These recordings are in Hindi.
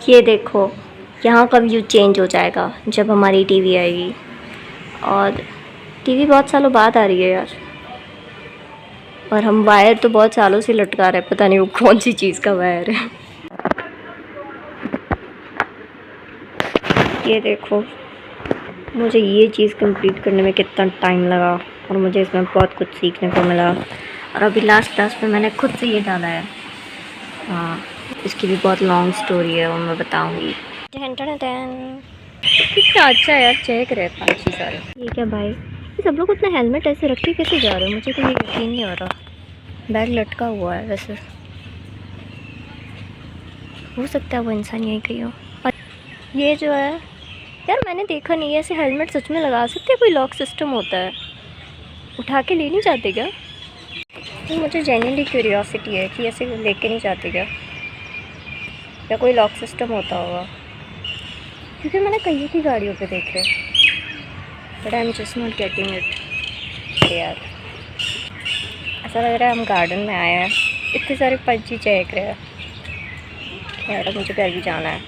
ये देखो, यहाँ का व्यू चेंज हो जाएगा जब हमारी टीवी आएगी। और टीवी बहुत सालों बाद आ रही है यार। और हम वायर तो बहुत सालों से लटका रहे हैं, पता नहीं वो कौन सी चीज़ का वायर है। ये देखो, मुझे ये चीज़ कंप्लीट करने में कितना टाइम लगा और मुझे इसमें बहुत कुछ सीखने को मिला। और अभी लास्ट में मैंने खुद से ये डाला है। हाँ, इसकी भी बहुत लॉन्ग स्टोरी है, वो मैं बताऊँगी। कितना अच्छा है यार, चेक रहे पंछी सारे। ये क्या भाई, ये सब लोग अपना हेलमेट ऐसे रख के कैसे जा रहे हो? मुझे तो ये यकीन नहीं हो रहा। बैग लटका हुआ है, वैसे हो सकता है वो इंसान यही कहीं हो। और ये जो है यार, मैंने देखा नहीं है ऐसे हेलमेट सच में लगा सकते हैं? कोई लॉक सिस्टम होता है? उठा के ले नहीं जाते क्या? तो मुझे जेन्युइनली क्यूरियोसिटी है कि ऐसे लेके नहीं जाते क्या, या कोई लॉक सिस्टम होता होगा? क्योंकि मैंने कई की गाड़ियों पे देखे, but I am just not getting it यार। ऐसा लग रहा है हम गार्डन में आए हैं, इतने सारे पंछी चहक रहे हैं। खैर, मुझे घर भी जाना है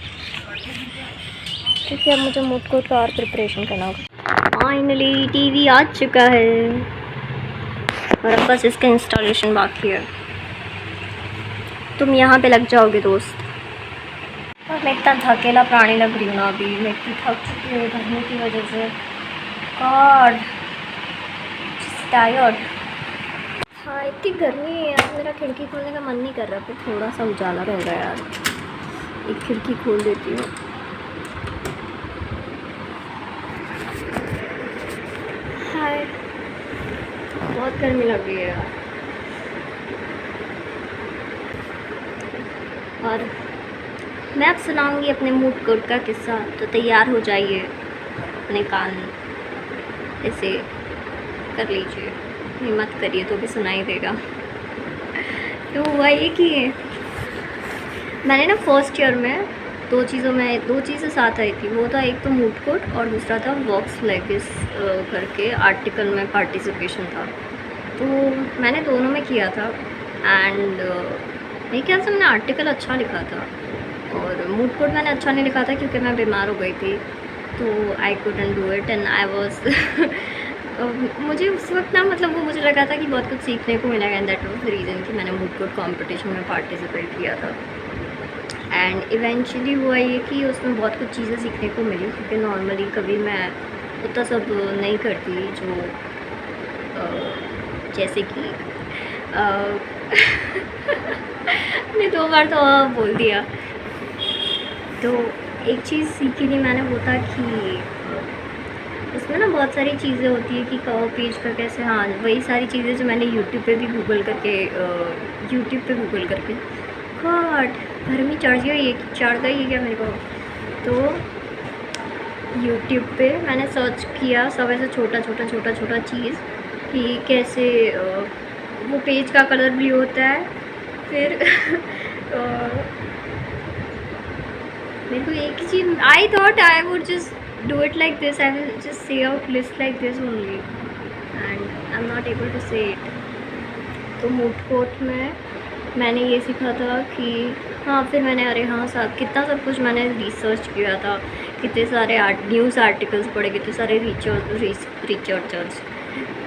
क्योंकि अब मुझे मूड कोर्ट का और प्रिपरेशन करना होगा। फाइनली टीवी आ चुका है और अब बस इसका इंस्टॉलेशन बाकी है। तुम यहाँ पे लग जाओगे दोस्त। और मैं इतना थकेला प्राणी लग रही हूँ ना अभी, मैं इतनी थक चुकी हूँ गर्मी की वजह से। God, tired. हाँ, इतनी गर्मी है यार, मेरा खिड़की खोलने का मन नहीं कर रहा, फिर थोड़ा सा उजाला रह गया यार। एक खिड़की खोल देती हूँ। हाय, बहुत गर्मी लग रही है यार। और मैं अब सुनाऊंगी अपने मूड कोर्ट का किस्सा, तो तैयार हो जाइए, अपने कान ऐसे कर लीजिए, हिम्मत करिए तो भी सुनाई देगा। तो हुआ ये कि मैंने ना फर्स्ट ईयर में दो चीज़ें साथ आई थी। वो था एक तो मूड कोर्ट और दूसरा था वॉक्स लेगिस करके आर्टिकल में पार्टिसिपेशन था। तो मैंने दोनों में किया था एंड मेरे ख्याल से मैंने आर्टिकल अच्छा लिखा था और मूड कोर्ट मैंने अच्छा नहीं लिखा था क्योंकि मैं बीमार हो गई थी, तो I couldn't do it and I was मुझे उस वक्त ना, मतलब वो मुझे लगा था कि बहुत कुछ सीखने को मिलेगा and that was the reason कि मैंने मूड कोर्ट कॉम्पिटिशन में पार्टिसिपेट किया था। एंड इवेंचुअली हुआ ये कि उसमें बहुत कुछ चीज़ें सीखने को मिली क्योंकि नॉर्मली कभी मैं उतना सब नहीं करती जो जैसे कि मैंने 2 बार तो बोल दिया। तो एक चीज़ सीखी थी मैंने, वो था कि उसमें ना बहुत सारी चीज़ें होती है कि कवर पेज का कैसे, हाँ वही सारी चीज़ें जो मैंने यूट्यूब पे गूगल करके गॉड गर्मी चढ़ गई है क्या मेरे को। तो यूट्यूब पे मैंने सर्च किया सब ऐसे छोटा चीज़ कि कैसे वो पेज का कलर ब्लू होता है। फिर मेरे को एक ही चीज़, I thought I would just do it like this, I will just say out list like this only and I'm not able to say it. तो मूड कोर्ट में मैंने ये सीखा था कि हाँ, फिर मैंने अरे हाँ साहब कितना सब कुछ मैंने रिसर्च किया था, कितने सारे न्यूज़ आर्टिकल्स पढ़े, कितने सारे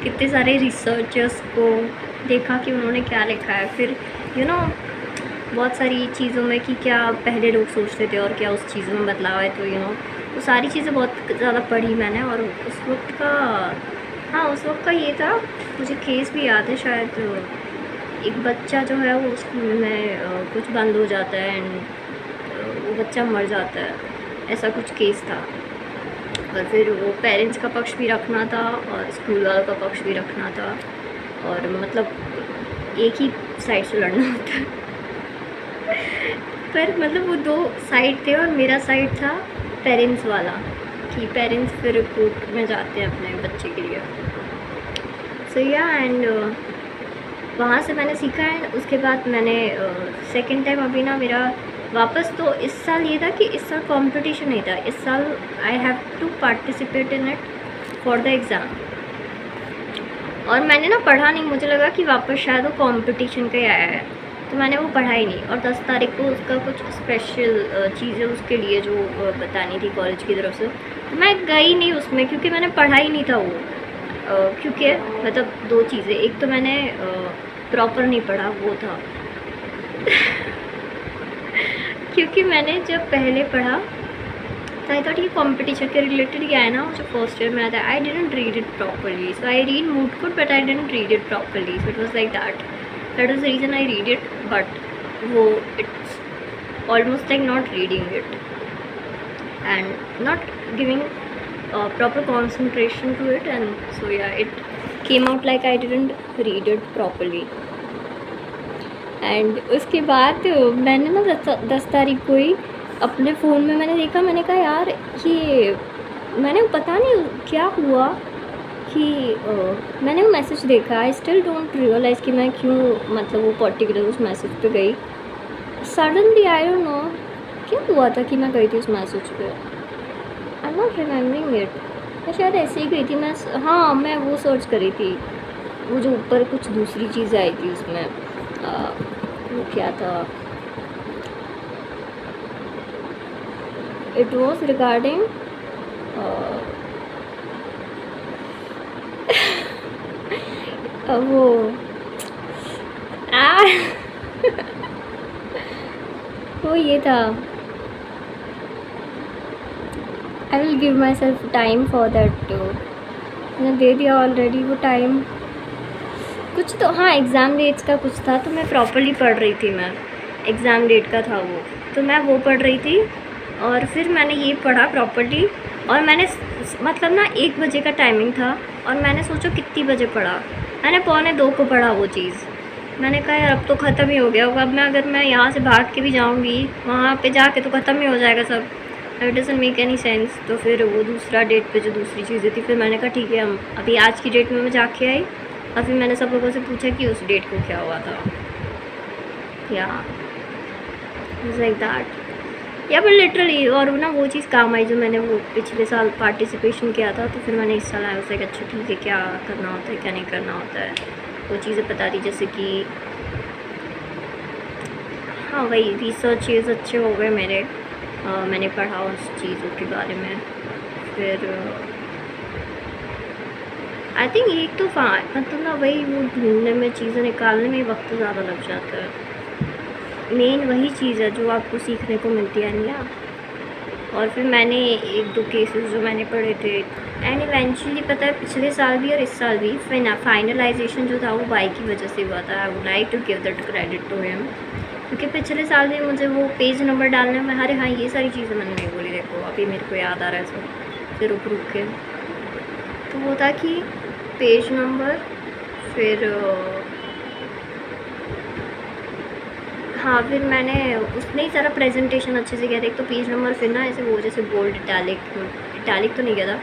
कितने सारे रिसर्चर्स को देखा कि उन्होंने क्या लिखा है। फिर बहुत सारी चीज़ों में कि क्या पहले लोग सोचते थे और क्या उस चीज़ में बदलाव है। तो वो सारी चीज़ें बहुत ज़्यादा पढ़ी मैंने। और उस वक्त का ये था, मुझे केस भी याद है शायद, एक बच्चा जो है वो स्कूल में कुछ बंद हो जाता है एंड वो बच्चा मर जाता है, ऐसा कुछ केस था। और फिर वो पेरेंट्स का पक्ष भी रखना था और स्कूल वालों का पक्ष भी रखना था, और मतलब एक ही साइड से लड़ना होता है। पर मतलब वो 2 साइड थे और मेरा साइड था पेरेंट्स वाला, कि पेरेंट्स फिर कोर्ट में जाते हैं अपने बच्चे के लिए। सो या एंड वहाँ से मैंने सीखा है। उसके बाद मैंने सेकंड टाइम अभी ना मेरा वापस, तो इस साल ये था कि इस साल कंपटीशन नहीं था, इस साल I have to participate in it for the exam. और मैंने ना पढ़ा नहीं, मुझे लगा कि वापस शायद वो कंपटीशन का ही आया है। तो मैंने वो पढ़ा ही नहीं। और 10 तारीख को उसका कुछ स्पेशल चीज़ें उसके लिए जो बतानी थी कॉलेज की तरफ से, तो मैं गई नहीं उसमें क्योंकि मैंने पढ़ा ही नहीं था वो। क्योंकि मतलब 2 चीज़ें, एक तो मैंने प्रॉपर नहीं पढ़ा, वो था क्योंकि मैंने जब पहले पढ़ा तो आई थॉट ये कॉम्पिटिशन के रिलेटेड क्या है ना, जो फर्स्ट ईयर में आता है। I didn't read it properly, so I read mood code but I didn't read it properly, so it was like that was the reason I read it, but वो it's almost like not reading it and not giving proper concentration to it, and so yeah, it came out like I didn't read it properly. And उसके बाद मैंने ना 10 तारीख को ही अपने फ़ोन में मैंने देखा, मैंने कहा यार ये मैंने पता नहीं क्या हुआ कि मैंने वो मैसेज देखा। आई स्टिल डोंट रियलाइज़ कि मैं क्यों मतलब वो पर्टिकुलर उस मैसेज पे गई। सडनली आई डोंट नो क्या हुआ था कि मैं गई थी उस मैसेज पे। I am not remembering it. मैं शायद ऐसे ही गई थी। मैं वो सर्च करी थी, वो जो ऊपर कुछ दूसरी चीज़ आई थी उसमें, वो क्या था, इट वॉज रिगार्डिंग वो वो ये था, I will give my self time for that. मैंने दे दिया ऑलरेडी वो टाइम। कुछ तो हाँ एग्ज़ाम डेट्स का कुछ था, तो मैं प्रॉपरली पढ़ रही थी। मैं एग्ज़ाम डेट का था वो, तो मैं वो पढ़ रही थी और फिर मैंने ये पढ़ा प्रॉपरली। और मैंने मतलब ना 1 बजे का टाइमिंग था और मैंने सोचो कितनी बजे पढ़ा, मैंने 1:45 को पढ़ा वो चीज़। मैंने कहा यार अब तो ख़त्म ही हो गया होगा, अब मैं अगर मैं यहाँ से भाग के भी जाऊँगी वहाँ पे जाके तो ख़त्म ही हो जाएगा सब, it doesn't make any sense. तो फिर वो दूसरा डेट पे जो दूसरी चीज़ें थी, फिर मैंने कहा ठीक है हम अभी आज की डेट में मैं जाके आई। और फिर मैंने सब लोगों से पूछा कि उस डेट को क्या हुआ था, या लाइक दैट या पर लिटरली। और ना वो चीज़ काम आई जो मैंने वो पिछले साल पार्टिसिपेशन किया था, तो फिर मैंने इस साल आया उसे अच्छा ठीक है क्या करना होता है क्या नहीं करना होता है, वो चीज़ें बता दी। जैसे कि हाँ वही रिसर्चेज अच्छे हो गए मेरे, मैंने पढ़ा उस चीज़ों के बारे में। फिर आई थिंक एक तो मतलब ना वही वो ढूंढने में, चीज़ें निकालने में वक्त ज़्यादा लग जाता है। मेन वही चीज़ है जो आपको सीखने को मिलती है नहीं। और फिर मैंने 1-2 केसेस जो मैंने पढ़े थे, एंड इवेंचुअली पता है पिछले साल भी और इस साल भी फाइनलाइजेशन जो था वो भाई की वजह से हुआ था। I would like to give that credit to him, क्योंकि पिछले साल भी मुझे वो पेज नंबर डालने में, अरे हाँ ये सारी चीज़ें मैंने नहीं बोली, देखो अभी मेरे को याद आ रहा है सब, फिर रुक के। तो वो था कि पेज नंबर, फिर हाँ फिर मैंने उसने ही सारा प्रेजेंटेशन अच्छे से किया था। एक तो पेज नंबर, फिर ना ऐसे वो जैसे बोल्ड इटैलिक तो नहीं किया था,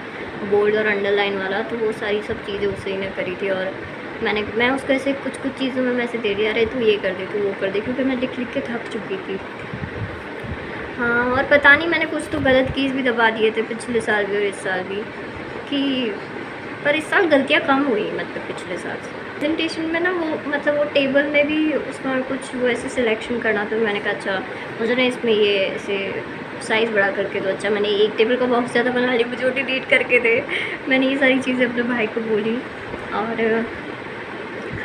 बोल्ड और अंडरलाइन वाला, तो वो सारी सब चीज़ें उससे ही ने करी थी। और मैं उसको ऐसे कुछ चीज़ों में वैसे दे दिया, अरे तू ये कर दे तू वो कर दे, क्योंकि मैं लिख के थक चुकी थी। हाँ और पता नहीं मैंने कुछ तो गलत कीज़ भी दबा दिए थे पिछले साल भी और इस साल भी, कि पर इस साल गलतियाँ कम हुई मतलब पिछले साल से। प्रेजेंटेशन में ना वो मतलब वो टेबल में भी उसमें कुछ वो ऐसे सिलेक्शन करना था। मैंने कहा अच्छा मुझे ना इसमें ये ऐसे साइज़ बड़ा करके दो। अच्छा मैंने एक टेबल का बॉक्स ज़्यादा बना लिया, मुझे डिलीट करके दे। मैंने ये सारी चीज़ें अपने भाई को बोली। और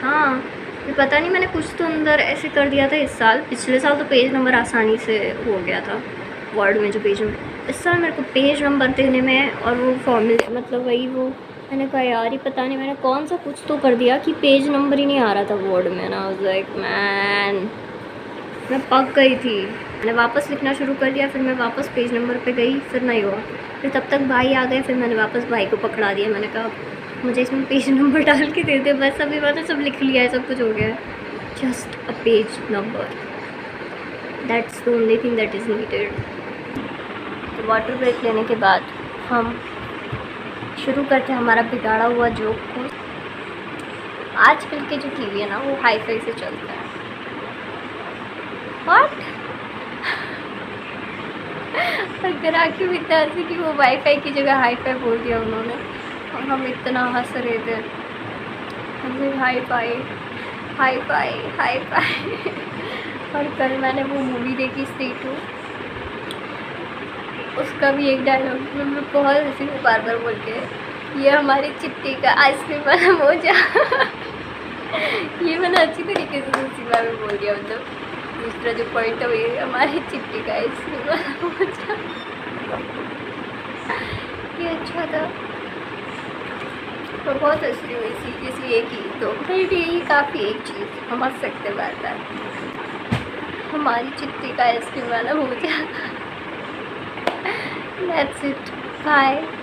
हाँ ये पता नहीं मैंने कुछ तो अंदर ऐसे कर दिया था इस साल। पिछले साल तो पेज नंबर आसानी से हो गया था वर्ड में जो पेज नंबर, इस साल मेरे को पेज नंबर देने में और वो फॉर्मूले मतलब वही वो, मैंने कहा यार ये पता नहीं मैंने कौन सा कुछ तो कर दिया कि पेज नंबर ही नहीं आ रहा था वर्ड में ना। लाइक मैन मैं पक गई थी। मैंने वापस लिखना शुरू कर दिया, फिर मैं वापस पेज नंबर पे गई, फिर नहीं हुआ। फिर तब तक भाई आ गए, फिर मैंने वापस भाई को पकड़ा दिया। मैंने कहा मुझे इसमें पेज नंबर डाल के दे दे बस, अभी मैंने सब लिख लिया है, सब कुछ हो गया है, just a page number, that's the only thing that is needed. तो वाटर ब्रेक लेने के बाद हम शुरू करते हैं हमारा बिगाड़ा हुआ जोक को। आजकल के जो टीवी है ना वो हाई फाई से चलता है। व्हाट अगर आके भी इतना हंसी कि वो वाईफाई की जगह हाई फाई बोल दिया उन्होंने, और हम इतना हंस रहे थे। हमें hi fi hi fi hi fi और कल मैंने वो मूवी देखी स्त्री 2, उसका भी एक डायलॉग मैं बहुत हंसी में बार बार बोल के, ये हमारी चिट्टी का आइसक्रीम वाला मोजा। ये मैंने अच्छी तरीके से सिनेमा में बोल दिया। मतलब दूसरा जो पॉइंट है वो ये हमारी चिट्टी का आइसक्रीम वाला मोजा, ये अच्छा था। तो बहुत हंसी हुई सीरियसली एक ही, तो मेरे लिए ये काफ़ी एक चीज़ हम हंस सकते बात है, हमारी चिट्टी का आइसक्रीम वाला मोजा। That's it. Bye.